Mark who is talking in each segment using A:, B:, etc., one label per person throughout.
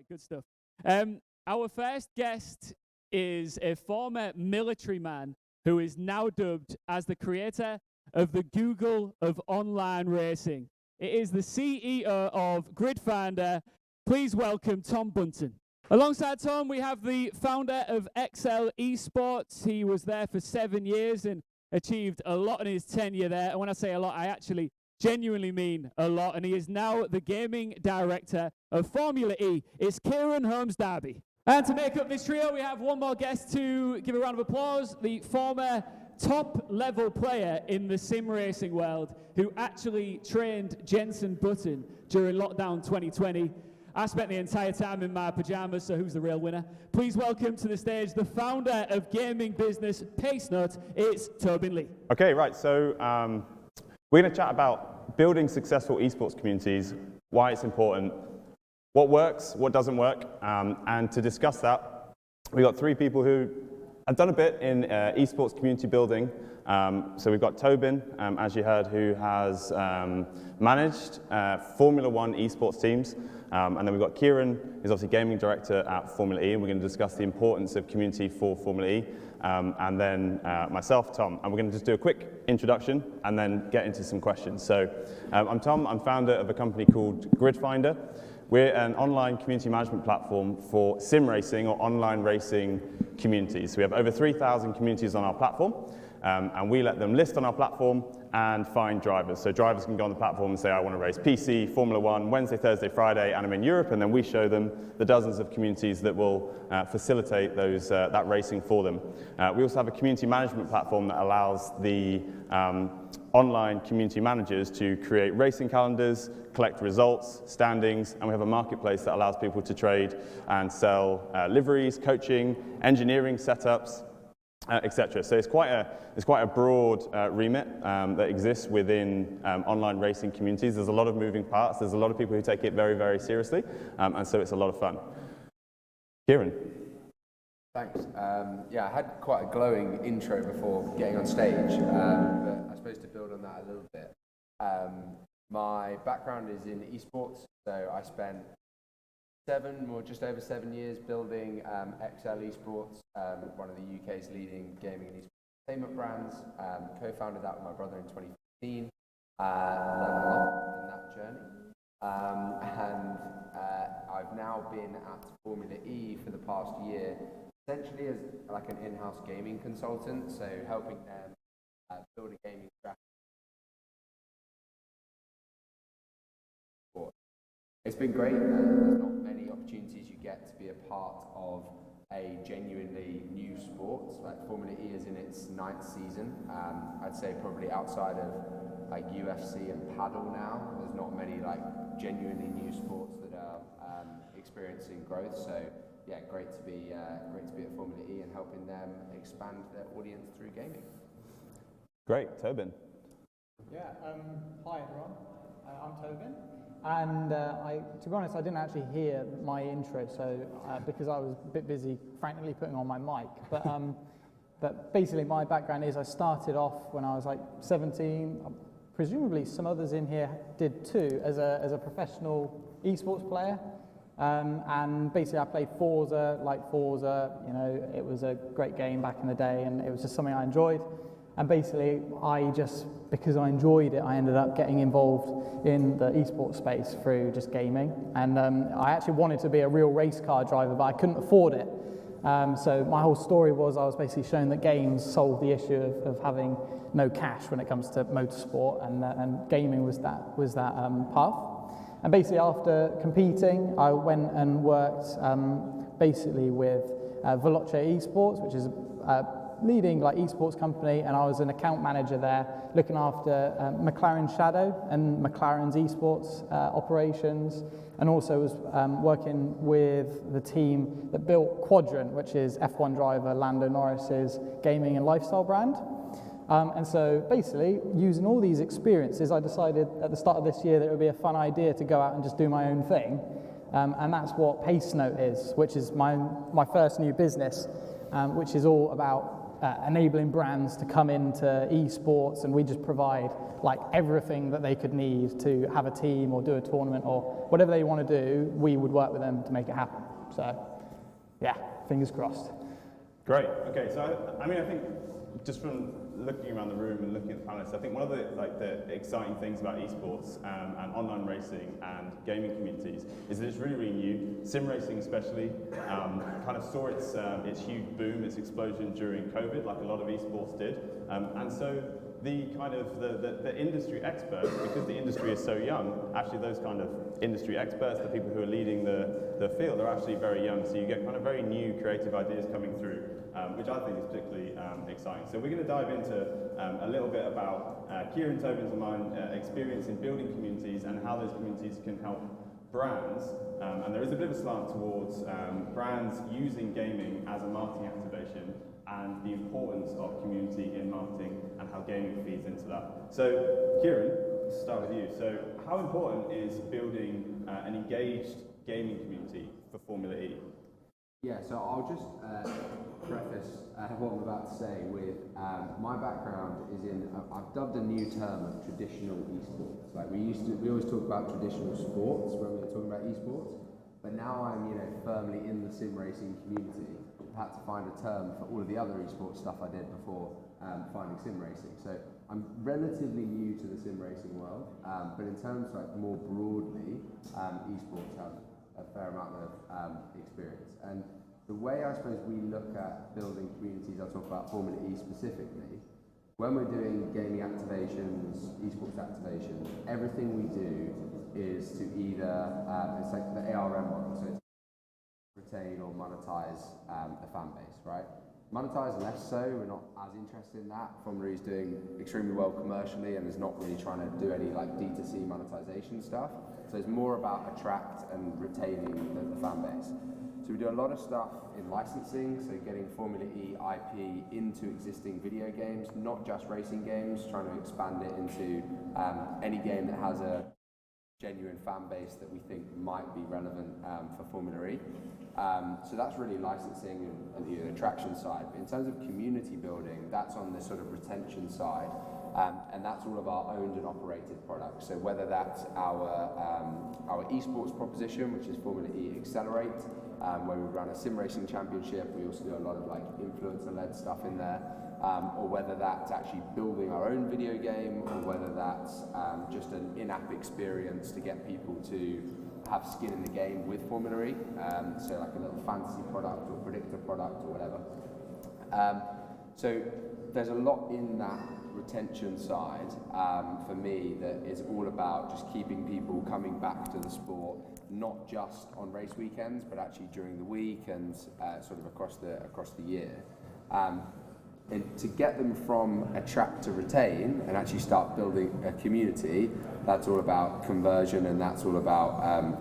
A: right, good stuff. Our first guest is a former military man who is now dubbed as the creator of the Google of online racing. It is the CEO of Grid Finder. Please welcome Tom Bunten. Alongside Tom, we have the founder of XL Esports. He was there for 7 years and achieved a lot in his tenure there. And when I say a lot, I actually genuinely mean a lot. And he is now the gaming director of Formula E. It's Kieran Holmes-Darby. And to make up this trio, we have one more guest to give a round of applause. The former top-level player in the sim racing world who actually trained Jenson Button during lockdown 2020. I spent the entire time in my pajamas, so who's the real winner? Please welcome to the stage the founder of gaming business PaceNote. It's Tobin Leigh.
B: Okay, right, so we're going to chat about building successful esports communities, why it's important, what works, what doesn't work, and to discuss that, we've got three people who have done a bit in esports community building. So we've got Tobin, as you heard, who has managed Formula 1 esports teams. And then we've got Kieran, who's obviously gaming director at Formula E, and we're going to discuss the importance of community for Formula E. And then myself, Tom, and we're going to just do a quick introduction and then get into some questions. So I'm Tom, I'm founder of a company called Grid Finder. We're an online community management platform for sim racing or online racing communities. So we have over 3,000 communities on our platform, and we let them list on our platform and find drivers. So drivers can go on the platform and say, I want to race PC, Formula 1, Wednesday, Thursday, Friday, and I'm in Europe, and then we show them the dozens of communities that will facilitate those, that racing for them. We also have a community management platform that allows the online community managers to create racing calendars, collect results, standings, and we have a marketplace that allows people to trade and sell liveries, coaching, engineering setups, etc. So it's quite a broad remit that exists within online racing communities. There's a lot of moving parts. There's a lot of people who take it very, very seriously, and so it's a lot of fun. Kieran.
C: Thanks. Yeah, I had quite a glowing intro before getting on stage, but I suppose to build on that a little bit. My background is in esports, so I spent just over 7 years building XL Esports, one of the UK's leading gaming and esports entertainment brands. Co-founded that with my brother in 2015. Learned a lot in that journey. And I've now been at Formula E for the past year, essentially as like an in-house gaming consultant, so helping them build a gaming strategy. It's been great. There's not many opportunities you get to be a part of a genuinely new sport. Like Formula E is in its 9th season. I'd say probably outside of like UFC and paddle now, there's not many like genuinely new sports that are experiencing growth. So yeah, great to be at Formula E and helping them expand their audience through gaming.
B: Great, Tobin.
D: Yeah. Hi everyone. I'm Tobin. And to be honest, I didn't actually hear my intro, so because I was a bit busy frantically putting on my mic. But basically, my background is I started off when I was like 17. Presumably, some others in here did too, as a professional esports player. And basically, I played Forza. You know, it was a great game back in the day, and it was just something I enjoyed. And basically, because I enjoyed it, I ended up getting involved in the esports space through just gaming. And I actually wanted to be a real race car driver, but I couldn't afford it. So my whole story was I was basically showing that games solve the issue of having no cash when it comes to motorsport, and gaming was that path. And basically, after competing, I went and worked basically with Veloce Esports, which is leading like esports company, and I was an account manager there, looking after McLaren Shadow and McLaren's esports operations, and also was working with the team that built Quadrant, which is F1 driver Lando Norris's gaming and lifestyle brand. And so basically, using all these experiences, I decided at the start of this year that it would be a fun idea to go out and just do my own thing. And that's what PaceNote is, which is my first new business, which is all about enabling brands to come into esports, and we just provide like everything that they could need to have a team or do a tournament or whatever they want to do. We would work with them to make it happen. So, yeah, fingers crossed.
B: Great. Okay, so I mean, I think just from looking around the room and looking at the panelists, I think one of the exciting things about esports and online racing and gaming communities is that it's really, really new. Sim racing especially kind of saw its huge boom, its explosion during COVID, like a lot of esports did. And so the kind of the industry experts, because the industry is so young, actually those kind of industry experts, the people who are leading the field, are actually very young. So you get kind of very new creative ideas coming through, which I think is particularly exciting. So we're going to dive into a little bit about Kieran, Tobin's and mine experience in building communities and how those communities can help brands. And there is a bit of a slant towards brands using gaming as a marketing activation and the importance of community in marketing and how gaming feeds into that. So Kieran, let's start with you. So how important is building an engaged gaming community for Formula E?
C: Yeah, so I'll just preface what I'm about to say with my background is in, I've dubbed a new term of traditional esports. Like we always talk about traditional sports when we were talking about esports, but now I'm firmly in the sim racing community. I've had to find a term for all of the other esports stuff I did before finding sim racing. So I'm relatively new to the sim racing world, but in terms more broadly, esports have a fair amount of experience. And the way I suppose we look at building communities, I'll talk about Formula E specifically, when we're doing gaming activations, esports activations, everything we do is to either, it's like the ARM model, so it's retain or monetize the fan base, right? Monetize less so, we're not as interested in that. Formula E is doing extremely well commercially and is not really trying to do any like D2C monetization stuff. So it's more about attract and retaining the fan base. So we do a lot of stuff in licensing, so getting Formula E IP into existing video games, not just racing games, trying to expand it into any game that has a genuine fan base that we think might be relevant for Formula E. So that's really licensing and the attraction side. But in terms of community building, that's on the sort of retention side. And that's all of our owned and operated products. So whether that's our esports proposition, which is Formula E Accelerate, where we run a sim racing championship, we also do a lot of like influencer-led stuff in there, or whether that's actually building our own video game, or whether that's just an in-app experience to get people to have skin in the game with Formula E, so like a little fantasy product or predictor product or whatever. So there's a lot in that retention side for me that is all about just keeping people coming back to the sport, not just on race weekends, but actually during the week and sort of across the year. And to get them from attract to retain and actually start building a community, that's all about conversion, and that's all about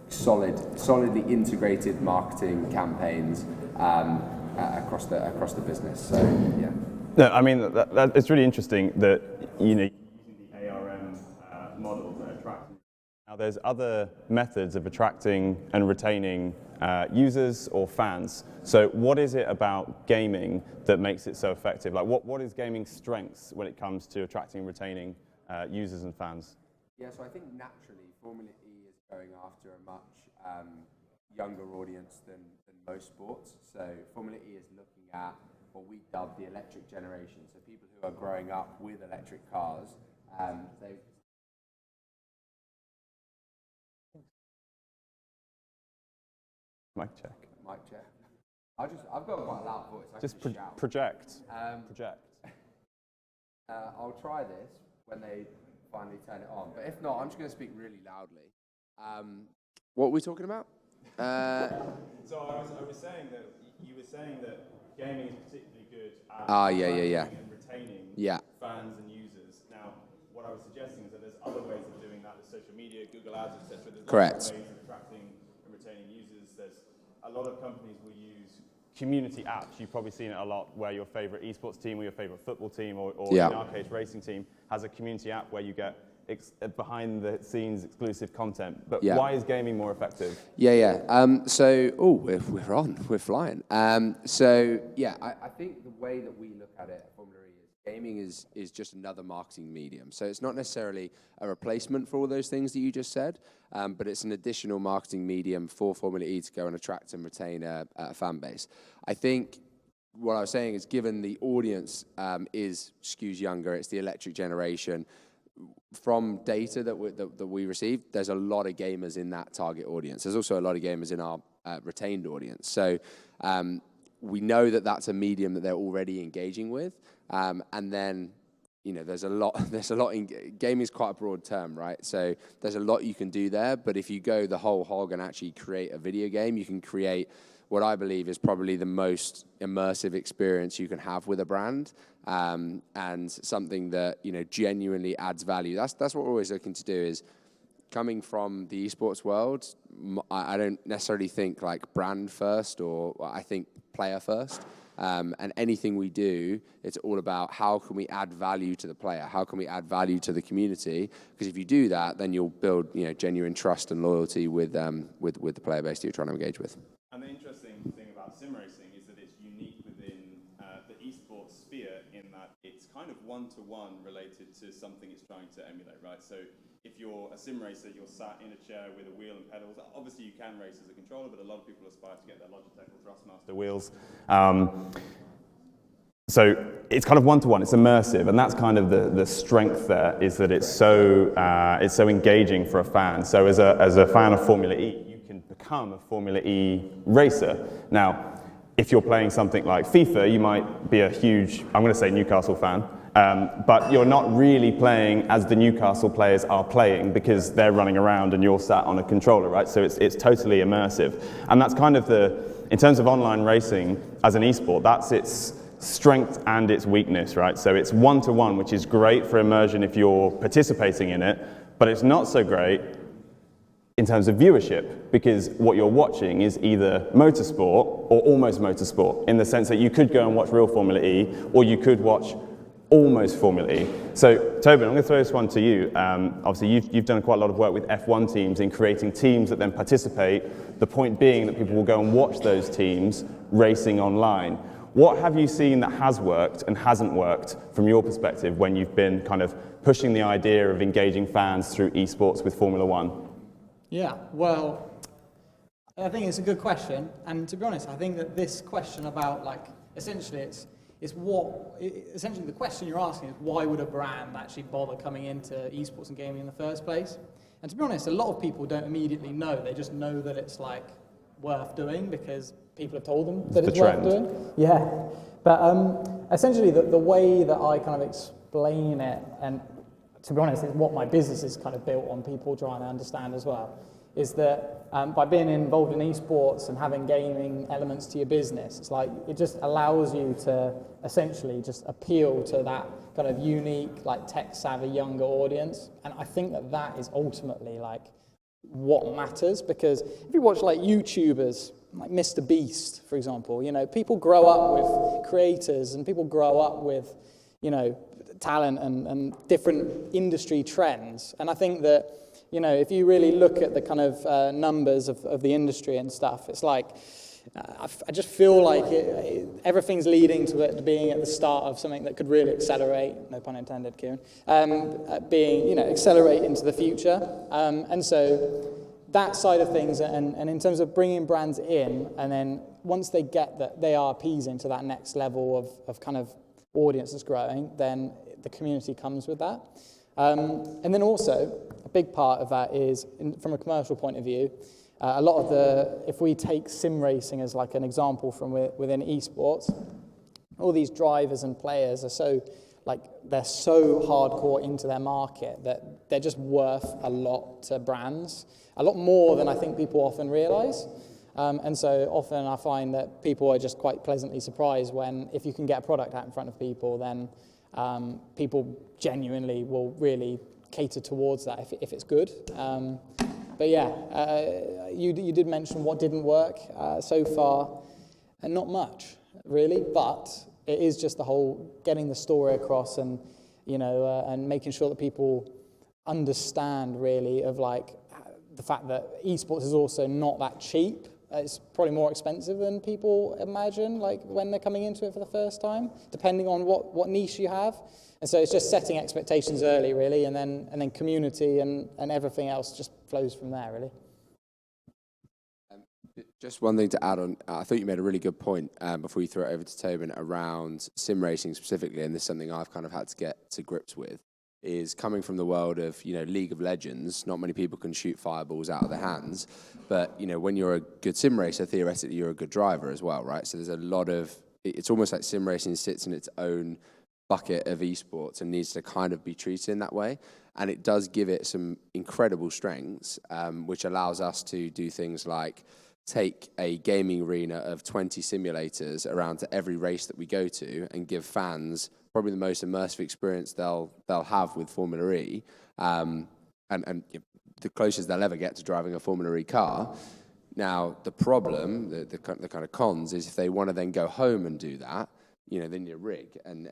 C: solidly integrated marketing campaigns across the business. So yeah.
B: No, I mean it's really interesting that using the ARM model to attract. Now there's other methods of attracting and retaining users or fans. So what is it about gaming that makes it so effective? Like what is gaming's strengths when it comes to attracting and retaining users and fans?
C: Yeah, so I think naturally Formula E is going after a much younger audience than most sports. So Formula E is looking at what we dub the electric generation. So people who are growing up with electric cars,
B: Mic check.
C: Mic check. I've got quite a loud voice.
B: Just project. Project.
C: I'll try this when they finally turn it on. But if not, I'm just going to speak really loudly. What were we talking about?
B: So I was saying that you were saying that gaming is particularly good at and retaining fans and users. Now, what I was suggesting is that there's other ways of doing that. There's social media, Google Ads, etc. There's
C: Correct.
B: Ways of attracting and retaining users. There's a lot of companies will use community apps. You've probably seen it a lot, where your favorite esports team or your favorite football team or in our case racing team has a community app where you get behind the scenes exclusive content, but
C: Yeah.
B: why is gaming more effective?
C: We're on, we're flying. I think the way that we look at it at Formula E is gaming is just another marketing medium. So it's not necessarily a replacement for all those things that you just said, but it's an additional marketing medium for Formula E to go and attract and retain a fan base. I think what I was saying is, given the audience skews younger, it's the electric generation. From data that we received, there's a lot of gamers in that target audience. There's also a lot of gamers in our retained audience. So we know that that's a medium that they're already engaging with. And then, there's a lot gaming is quite a broad term, right? So there's a lot you can do there. But if you go the whole hog and actually create a video game, you can create what I believe is probably the most immersive experience you can have with a brand, and something that genuinely adds value. That's what we're always looking to do. Is coming from the esports world, I don't necessarily think like brand first, or I think player first. And anything we do, it's all about how can we add value to the player? How can we add value to the community? Because if you do that, then you'll build genuine trust and loyalty with the player base that you're trying to engage with.
B: And the interesting thing about sim racing is that it's unique within the esports sphere in that it's kind of one-to-one related to something it's trying to emulate, right? So if you're a sim racer, you're sat in a chair with a wheel and pedals. Obviously, you can race as a controller, but a lot of people aspire to get their Logitech or Thrustmaster wheels. So it's kind of one-to-one, it's immersive, and that's kind of the strength there, is that it's so engaging for a fan. So as a fan of Formula E, you can become a Formula E racer. Now, if you're playing something like FIFA, you might be a huge, I'm going to say Newcastle fan, but you're not really playing as the Newcastle players are playing, because they're running around and you're sat on a controller, right? So it's totally immersive. And that's kind of in terms of online racing as an esport, that's its strength and its weakness, right? So it's one-to-one, which is great for immersion if you're participating in it, but it's not so great in terms of viewership, because what you're watching is either motorsport or almost motorsport, in the sense that you could go and watch real Formula E, or you could watch almost Formula E. So, Tobin, I'm going to throw this one to you. Obviously, you've done quite a lot of work with F1 teams in creating teams that then participate, the point being that people will go and watch those teams racing online. What have you seen that has worked and hasn't worked from your perspective when you've been kind of pushing the idea of engaging fans through esports with Formula One?
D: Yeah, well, I think it's a good question, and to be honest, I think that this question about, like, essentially essentially the question you're asking is, why would a brand actually bother coming into esports and gaming in the first place? And to be honest, a lot of people don't immediately know. They just know that it's like worth doing because people have told them that it's worth doing. Yeah, but essentially the way that I kind of explain it, and to be honest, it's what my business is kind of built on, people trying to understand as well, is that by being involved in esports and having gaming elements to your business, it's like it just allows you to essentially just appeal to that kind of unique, like tech-savvy younger audience. And I think that is ultimately like what matters, because if you watch like YouTubers, like Mr. Beast, for example, people grow up with creators and people grow up with, talent and different industry trends. And I think that, if you really look at the kind of numbers of the industry and stuff, it's like, I just feel like everything's leading to it being at the start of something that could really accelerate, no pun intended, Kieran, accelerate into the future. And so that side of things, and in terms of bringing brands in, and then once they get that they are appeasing to that next level of kind of audience that's growing, then the community comes with that. And then also, a big part of that is, from a commercial point of view, a lot of if we take sim racing as like an example from within esports, all these drivers and players are they're so hardcore into their market that they're just worth a lot to brands, a lot more than I think people often realize. And so often I find that people are just quite pleasantly surprised if you can get a product out in front of people, then people genuinely will really cater towards that if it's good. But yeah, you did mention what didn't work so far, and not much really, but it is just the whole getting the story across, and and making sure that people understand really of like the fact that esports is also not that cheap. It's probably more expensive than people imagine, like when they're coming into it for the first time, depending on what niche you have. And so it's just setting expectations early, really, and then community and everything else just flows from there, really.
C: Just one thing to add on, I thought you made a really good point before you throw it over to Tobin around sim racing specifically, and this is something I've kind of had to get to grips with, is coming from the world of, League of Legends. Not many people can shoot fireballs out of their hands, but, when you're a good sim racer, theoretically you're a good driver as well, right? So there's a lot of, it's almost like sim racing sits in its own bucket of esports and needs to kind of be treated in that way. And it does give it some incredible strengths, which allows us to do things like take a gaming arena of 20 simulators around to every race that we go to and give fans probably the most immersive experience they'll have with Formula E, and the closest they'll ever get to driving a Formula E car. Now, the problem, the kind of cons, is if they want to then go home and do that, then you rig, and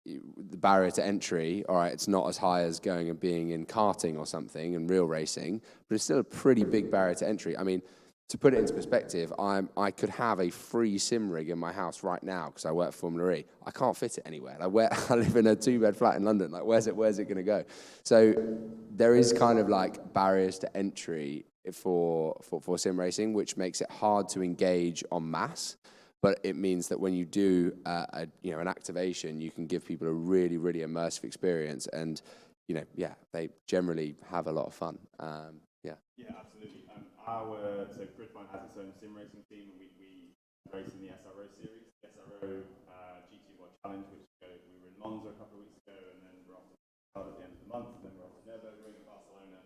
C: the barrier to entry, all right, it's not as high as going and being in karting or something and real racing, but it's still a pretty big barrier to entry. I mean, to put it into perspective, I could have a free sim rig in my house right now because I work for Formula E. I can't fit it anywhere. I live in a 2-bed flat in London. Like, where's it going to go? So there is kind of like barriers to entry for sim racing, which makes it hard to engage en masse. But it means that when you do an activation, you can give people a really, really immersive experience, and they generally have a lot of fun.
B: Yeah, absolutely. So Gridfind has its own sim racing team, and we race in the SRO series, the SRO GT World Challenge, which we were in Monza a couple of weeks ago, and then we're off to at the end of the month, and then we're off to Nürburgring in Barcelona,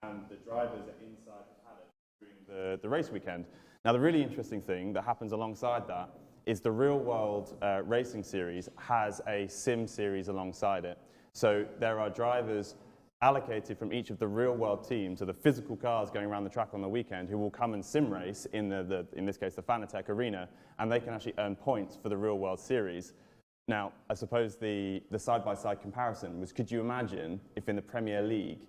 B: and the drivers are inside the paddock during the race weekend. Now, the really interesting thing that happens alongside that is the real world racing series has a sim series alongside it. So there are drivers allocated from each of the real-world teams, so the physical cars going around the track on the weekend, who will come and sim race in in this case, the Fanatec arena, and they can actually earn points for the real-world series. Now, I suppose the side-by-side comparison was, could you imagine if in the Premier League,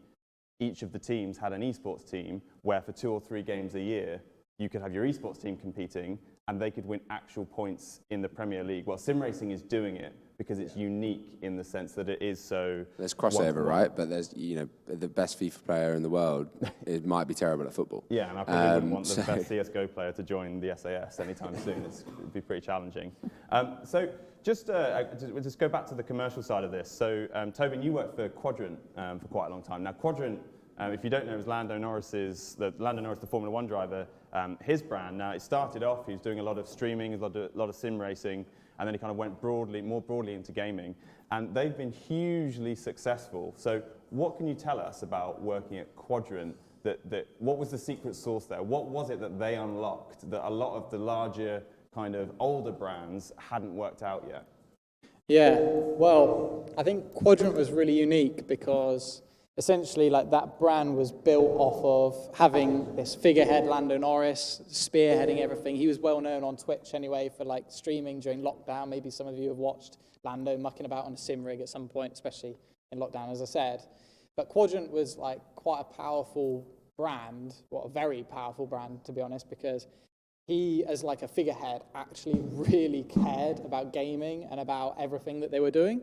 B: each of the teams had an esports team where for 2 or 3 games a year, you could have your esports team competing, and they could win actual points in the Premier League. Well, sim racing is doing it because it's unique in the sense that it is so...
C: There's crossover, right? But there's, the best FIFA player in the world, it might be terrible at football.
B: Yeah, and I probably wouldn't want the best CSGO player to join the SAS anytime soon. It'd be pretty challenging. So just go back to the commercial side of this. So Tobin, you worked for Quadrant for quite a long time. Now, Quadrant, if you don't know, is Lando Norris, the Formula One driver, his brand. Now, it started off, he was doing a lot of streaming, a lot of sim racing, and then he kind of went more broadly into gaming. And they've been hugely successful. So what can you tell us about working at Quadrant? What was the secret sauce there? What was it that they unlocked that a lot of the larger, kind of older brands hadn't worked out yet?
D: Yeah, well, I think Quadrant was really unique because essentially, like, that brand was built off of having this figurehead, Lando Norris, spearheading everything. He was well known on Twitch anyway for like streaming during lockdown. Maybe some of you have watched Lando mucking about on a sim rig at some point, especially in lockdown, as I said. But Quadrant was like quite a powerful brand, a very powerful brand, to be honest, because he, as like a figurehead, actually really cared about gaming and about everything that they were doing.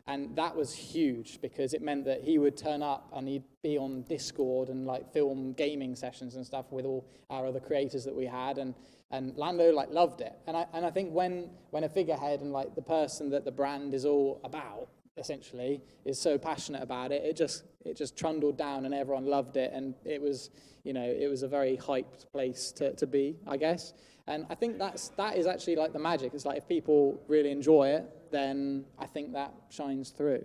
D: And that was huge because it meant that he would turn up and he'd be on Discord and like film gaming sessions and stuff with all our other creators that we had, and Lando like loved it. And I think when a figurehead and like the person that the brand is all about essentially is so passionate about it, it just trundled down and everyone loved it, and it was a very hyped place to be, I guess. And I think that is actually like the magic. It's like if people really enjoy it, then I think that shines through.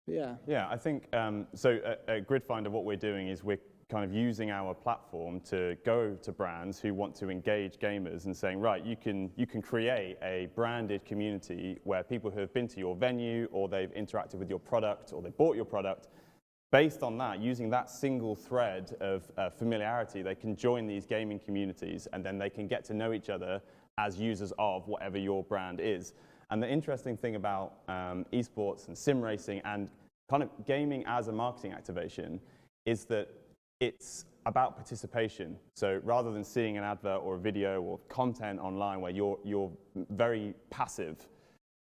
B: Yeah, I think, so at Gridfinder, what we're doing is we're kind of using our platform to go to brands who want to engage gamers and saying, right, you can create a branded community where people who have been to your venue or they've interacted with your product or they bought your product, based on that, using that single thread of familiarity, they can join these gaming communities and then they can get to know each other as users of whatever your brand is. And the interesting thing about esports and sim racing and kind of gaming as a marketing activation is that it's about participation. So rather than seeing an advert or a video or content online where you're very passive,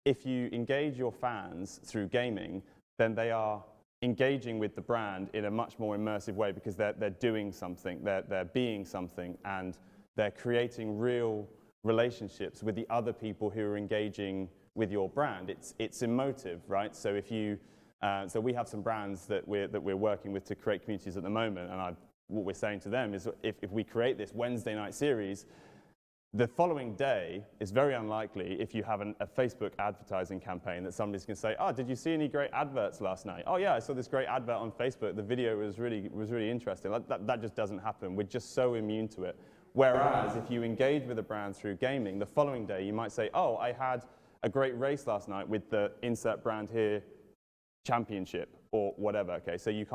B: if you engage your fans through gaming, then they are engaging with the brand in a much more immersive way because they're doing something, they're being something, and they're creating real relationships with the other people who are engaging with your brand. It's emotive, right? So if you, so we have some brands that we're working with to create communities at the moment, and what we're saying to them is if we create this Wednesday night series, the following day is very unlikely if you have a Facebook advertising campaign that somebody's going to say, oh, did you see any great adverts last night? Oh yeah, I saw this great advert on Facebook. The video was really interesting. That just doesn't happen. We're just so immune to it. Whereas if you engage with a brand through gaming, the following day you might say, oh, I had a great race last night with the insert brand here championship or whatever. Okay, so you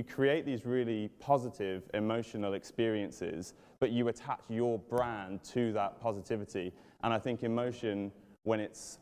B: create these really positive emotional experiences, but you attach your brand to that positivity. And I think emotion, when it's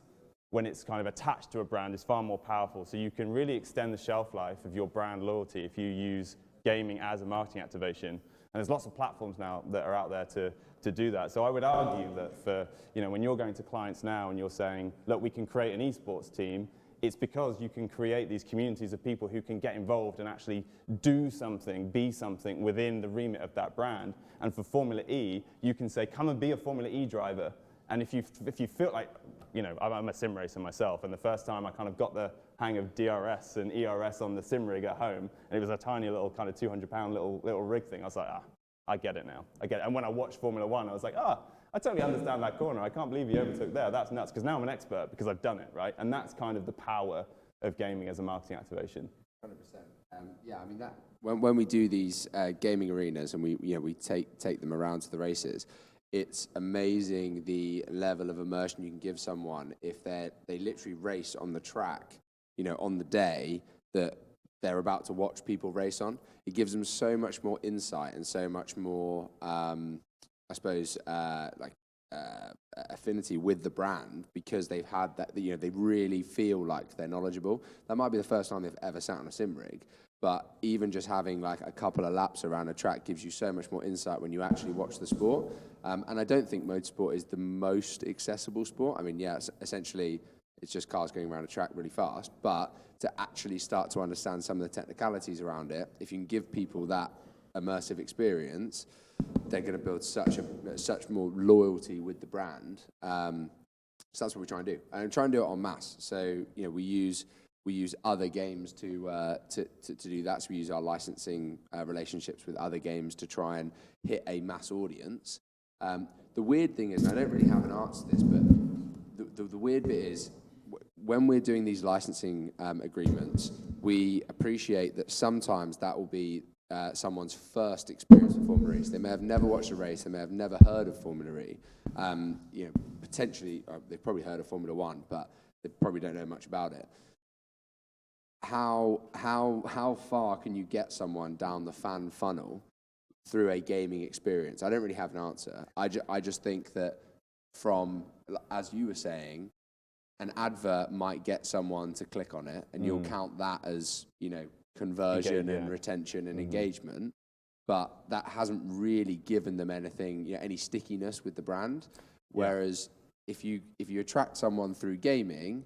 B: kind of attached to a brand, is far more powerful. So you can really extend the shelf life of your brand loyalty if you use gaming as a marketing activation. And there's lots of platforms now that are out there to do that. So I would argue that for, when you're going to clients now and you're saying, look, we can create an esports team, it's because you can create these communities of people who can get involved and actually do something, be something within the remit of that brand. And for Formula E, you can say, come and be a Formula E driver. And if you feel like, I'm a sim racer myself, and the first time I kind of got the hang of DRS and ERS on the sim rig at home, and it was a tiny little kind of 200-pound little rig thing, I was like, I get it now. I get it. And when I watched Formula One, I was like, I totally understand that corner. I can't believe you overtook there. That's nuts, because now I'm an expert because I've done it, right? And that's kind of the power of gaming as a marketing activation.
C: 100%. Yeah, I mean, that when we do these gaming arenas and we take them around to the races, it's amazing the level of immersion you can give someone if they literally race on the track, on the day that they're about to watch people race on. It gives them so much more insight and so much more, affinity with the brand because they've had that, they really feel like they're knowledgeable. That might be the first time they've ever sat on a sim rig, but even just having like a couple of laps around a track gives you so much more insight when you actually watch the sport. And I don't think motorsport is the most accessible sport. I mean, yeah, essentially it's just cars going around a track really fast, but to actually start to understand some of the technicalities around it, if you can give people that immersive experience, they're going to build such more loyalty with the brand. So that's what we try and do, and try and do it en masse. So we use other games to do that. So we use our licensing relationships with other games to try and hit a mass audience. The weird thing is, and I don't really have an answer to this, but the weird bit is when we're doing these licensing agreements, we appreciate that sometimes that will be someone's first experience of Formula E. So they may have never watched a race, they may have never heard of Formula E. Potentially, they've probably heard of Formula One, but they probably don't know much about it. How far can you get someone down the fan funnel through a gaming experience? I don't really have an answer. I just think that from, as you were saying, an advert might get someone to click on it, and you'll count that as, conversion and retention and engagement, but that hasn't really given them anything, any stickiness with the brand. Whereas if you attract someone through gaming,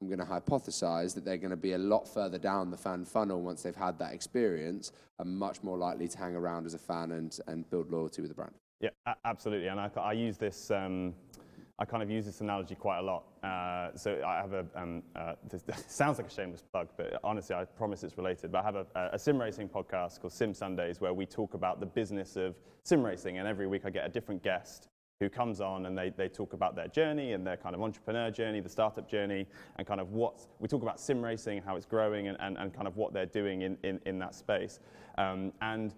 C: I'm going to hypothesize that they're going to be a lot further down the fan funnel once they've had that experience, and much more likely to hang around as a fan and build loyalty with the brand. Yeah,
B: absolutely. And I use this. I kind of use this analogy quite a lot. So I have this sounds like a shameless plug, but honestly, I promise it's related. But I have a sim racing podcast called Sim Sundays, where we talk about the business of sim racing. And every week I get a different guest who comes on, and they talk about their journey and their kind of entrepreneur journey, the startup journey, and kind of we talk about sim racing, how it's growing, and kind of what they're doing in that space. And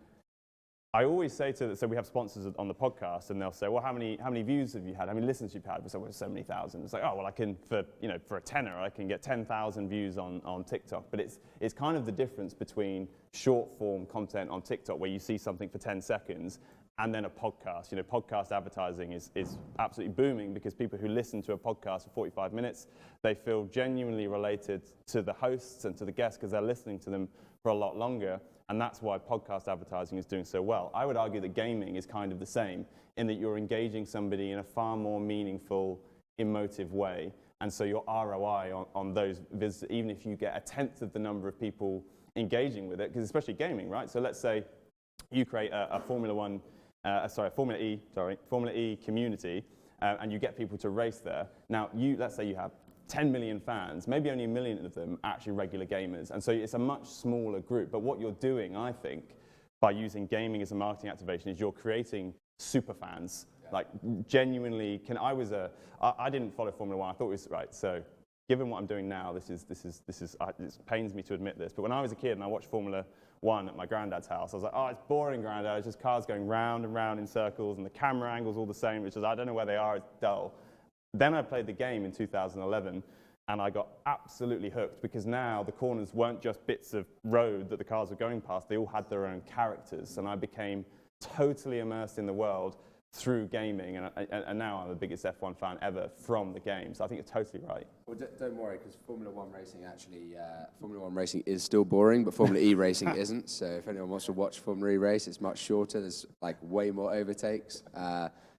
B: I always say so we have sponsors on the podcast, and they'll say, well, how many views have you had? How many listens have you had? We say, well, so many thousand. It's like, oh, well, I can, for a tenner, I can get 10,000 views on TikTok. But it's kind of the difference between short form content on TikTok, where you see something for 10 seconds, and then a podcast. Podcast advertising is absolutely booming, because people who listen to a podcast for 45 minutes, they feel genuinely related to the hosts and to the guests, because they're listening to them for a lot longer. And that's why podcast advertising is doing so well. I would argue that gaming is kind of the same, in that you're engaging somebody in a far more meaningful, emotive way. And so your ROI on those visits, even if you get a tenth of the number of people engaging with it, because especially gaming, right? So let's say you create a Formula E community, and you get people to race there. Now, let's say you have 10 million fans, maybe only 1 million of them are actually regular gamers. And so it's a much smaller group. But what you're doing, I think, by using gaming as a marketing activation, is you're creating super fans. Yeah. Like, genuinely, I didn't follow Formula One. I thought it was, right, so given what I'm doing now, it pains me to admit this, but when I was a kid and I watched Formula One at my granddad's house, I was like, oh, it's boring, Granddad. It's just cars going round and round in circles, and the camera angle's all the same, which is, I don't know where they are, it's dull. Then I played the game in 2011, and I got absolutely hooked, because now the corners weren't just bits of road that the cars were going past, they all had their own characters, and I became totally immersed in the world through gaming, and now I'm the biggest F1 fan ever from the game, so I think you're totally right.
C: Well, don't worry, because Formula One racing is still boring, but Formula E racing isn't, so if anyone wants to watch Formula E race, it's much shorter, there's like way more overtakes.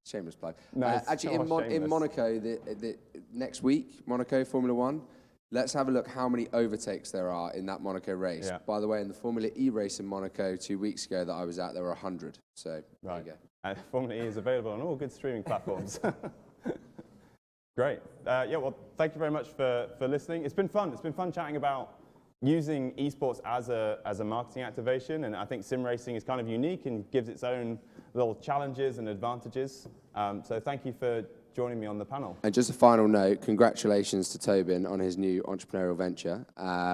C: Shameless plug. No, actually, in Monaco, the next week, Monaco Formula One, let's have a look how many overtakes there are in that Monaco race. Yeah. By the way, in the Formula E race in Monaco 2 weeks ago that I was at, there were 100. So right. There you go.
B: Formula E is available on all good streaming platforms. Great. Yeah, well, thank you very much for listening. It's been fun. It's been fun chatting about using esports as a marketing activation, and I think sim racing is kind of unique and gives its own little challenges and advantages. So thank you for joining me on the panel. And just a final note, congratulations to Tobin on his new entrepreneurial venture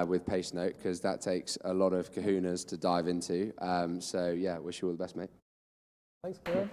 B: with PaceNote, because that takes a lot of kahunas to dive into. So yeah, wish you all the best, mate.
D: Thanks, Kieran.